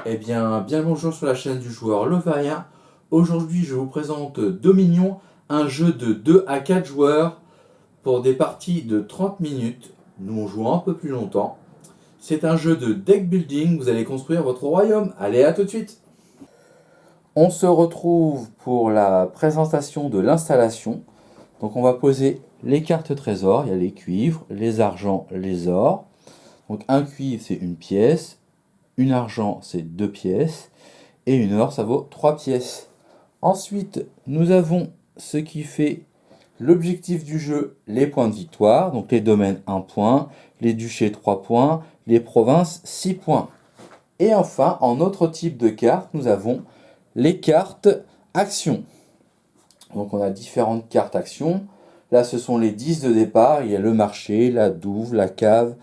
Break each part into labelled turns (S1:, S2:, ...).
S1: Eh bien, bien bonjour sur la chaîne du joueur Levarien. Aujourd'hui, je vous présente Dominion, un jeu de 2 à 4 joueurs pour des parties de 30 minutes. Nous, on joue un peu plus longtemps. C'est un jeu de deck building, vous allez construire votre royaume. Allez, à tout de suite. On se retrouve pour la présentation de l'installation. Donc, on va poser les cartes trésors. Il y a les cuivres, les argents, les ors. Donc, un cuivre, c'est une pièce. Une argent, c'est 2 pièces. Et une or, ça vaut 3 pièces. Ensuite, nous avons ce qui fait l'objectif du jeu, les points de victoire. Donc les domaines 1 point, les duchés 3 points, les provinces 6 points. Et enfin, en autre type de carte, nous avons les cartes actions. Donc on a différentes cartes actions. Là, ce sont les 10 de départ. Il y a le marché, la douve, la cave,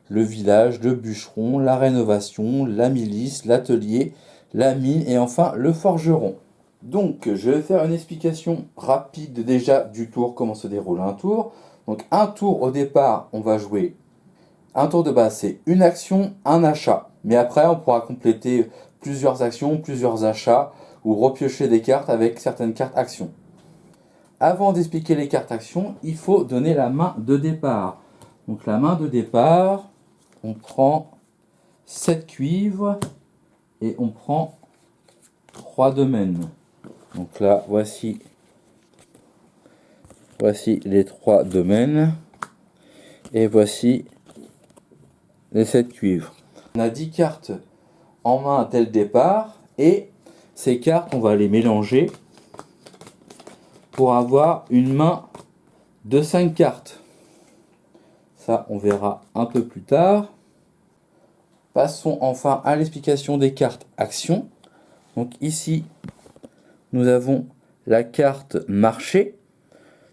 S1: le village, le bûcheron, la rénovation, la milice, l'atelier, la mine et enfin le forgeron. Donc je vais faire une explication rapide déjà du tour, comment se déroule un tour. Donc un tour au départ, on va jouer. Un tour de base, c'est une action, un achat. Mais après, on pourra compléter plusieurs actions, plusieurs achats ou repiocher des cartes avec certaines cartes actions. Avant d'expliquer les cartes actions, il faut donner la main de départ. Donc la main de départ, on prend 7 cuivres et on prend 3 domaines. Donc là, voici les 3 domaines et voici les 7 cuivres. On a 10 cartes en main dès le départ et ces cartes, on va les mélanger pour avoir une main de 5 cartes. Ça, on verra un peu plus tard. Passons enfin à l'explication des cartes actions. Donc ici, nous avons la carte marché.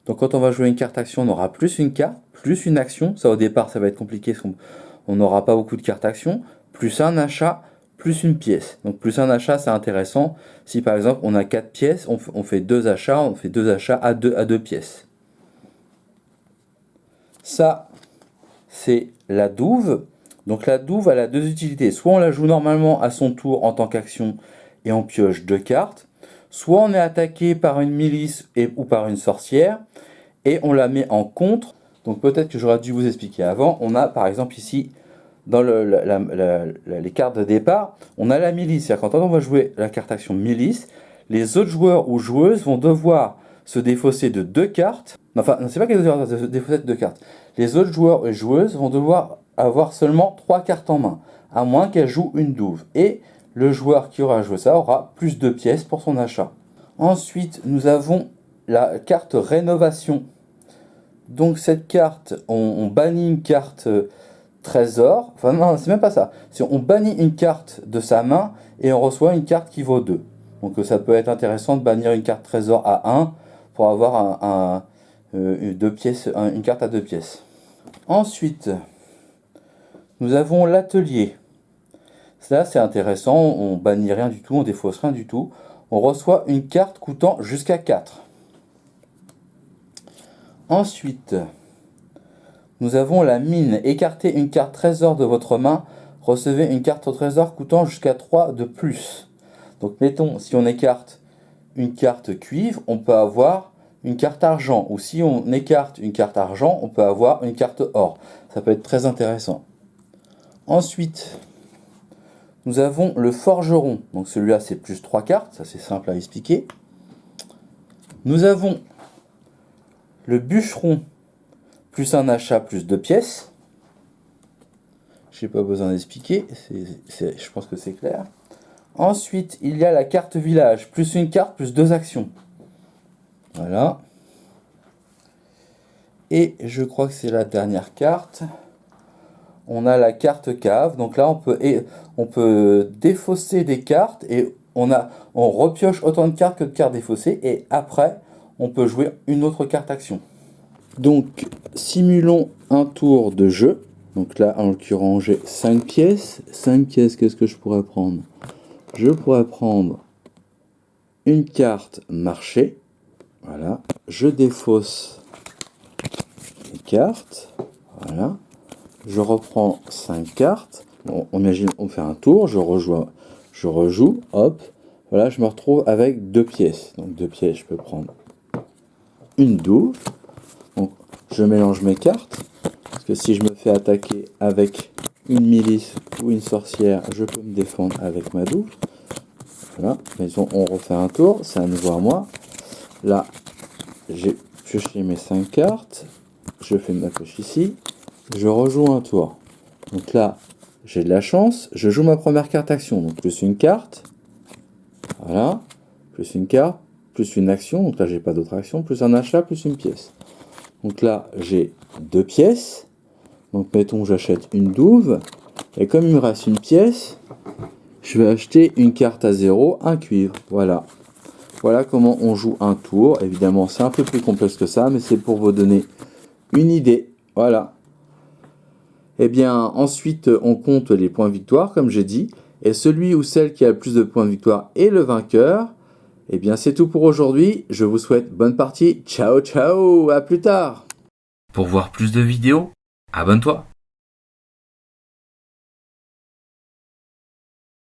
S1: Donc quand on va jouer une carte action, on aura plus une carte, plus une action. Ça au départ, ça va être compliqué parce qu'on n'aura pas beaucoup de cartes action. Plus un achat, plus une pièce. Donc plus un achat, c'est intéressant. Si par exemple on a 4 pièces, on fait 2 achats, on fait 2 achats à 2 pièces. Ça, c'est la douve. Donc la douve, elle a 2 utilités. Soit on la joue normalement à son tour en tant qu'action et on pioche 2 cartes. Soit on est attaqué par une milice ou par une sorcière et on la met en contre. Donc peut-être que j'aurais dû vous expliquer avant. On a par exemple ici, dans les cartes de départ, on a la milice. C'est-à-dire quand on va jouer la carte action milice, les autres joueurs ou joueuses vont devoir se défausser de 2 cartes. Enfin, c'est pas qu'ils vont devoir se défausser de 2 cartes. Les autres joueurs et joueuses vont devoir avoir seulement 3 cartes en main, à moins qu'elles jouent une douve. Et le joueur qui aura joué ça aura plus de pièces pour son achat. Ensuite, nous avons la carte rénovation. Donc cette carte, on bannit une carte trésor. Enfin non, c'est même pas ça. On bannit une carte de sa main et on reçoit une carte qui vaut 2. Donc ça peut être intéressant de bannir une carte trésor à 1 pour avoir une carte à 2 pièces. Ensuite, nous avons l'atelier. Ça, c'est intéressant, on bannit rien du tout, on défausse rien du tout. On reçoit une carte coûtant jusqu'à 4. Ensuite, nous avons la mine. Écartez une carte trésor de votre main, recevez une carte au trésor coûtant jusqu'à 3 de plus. Donc mettons, si on écarte une carte cuivre, on peut avoir une carte argent. Ou si on écarte une carte argent, on peut avoir une carte or. Ça peut être très intéressant. Ensuite, nous avons le forgeron. Donc celui-là, c'est plus 3 cartes. Ça, c'est simple à expliquer. Nous avons le bûcheron, plus un achat, plus 2 pièces. Je n'ai pas besoin d'expliquer. Je pense que c'est clair. Ensuite, il y a la carte village. Plus une carte, plus 2 actions. Voilà. Et je crois que c'est la dernière carte. On a la carte cave. Donc là, on peut défausser des cartes et on repioche autant de cartes que de cartes défaussées. Et après, on peut jouer une autre carte action. Donc, simulons un tour de jeu. Donc là, en l'occurrence, j'ai 5 pièces. 5 pièces, qu'est-ce que je pourrais prendre? Je pourrais prendre une carte marché. Voilà. Je défausse les cartes. Voilà. Je reprends 5 cartes. Bon, on imagine, on fait un tour. Je rejoins Je rejoue, hop, voilà, je me retrouve avec 2 pièces. Donc 2 pièces, je peux prendre une douve. Donc je mélange mes cartes, parce que si je me fais attaquer avec une milice ou une sorcière, je peux me défendre avec ma douve. Voilà, mais on refait un tour, c'est à nouveau à moi. Là, j'ai pioché mes 5 cartes, je fais ma pioche ici, je rejoue un tour. Donc là, j'ai de la chance, je joue ma première carte action, donc plus une carte, voilà, plus une carte, plus une action, donc là j'ai pas d'autre action, plus un achat, plus une pièce. Donc là, j'ai 2 pièces, donc mettons que j'achète une douve, et comme il me reste une pièce, je vais acheter une carte à 0, un cuivre, voilà. Voilà comment on joue un tour. Évidemment, c'est un peu plus complexe que ça, mais c'est pour vous donner une idée. Voilà. Et bien, ensuite, on compte les points victoire, comme j'ai dit. Et celui ou celle qui a le plus de points de victoire est le vainqueur. Et bien, c'est tout pour aujourd'hui. Je vous souhaite bonne partie. Ciao, ciao. À plus tard. Pour voir plus de vidéos, abonne-toi.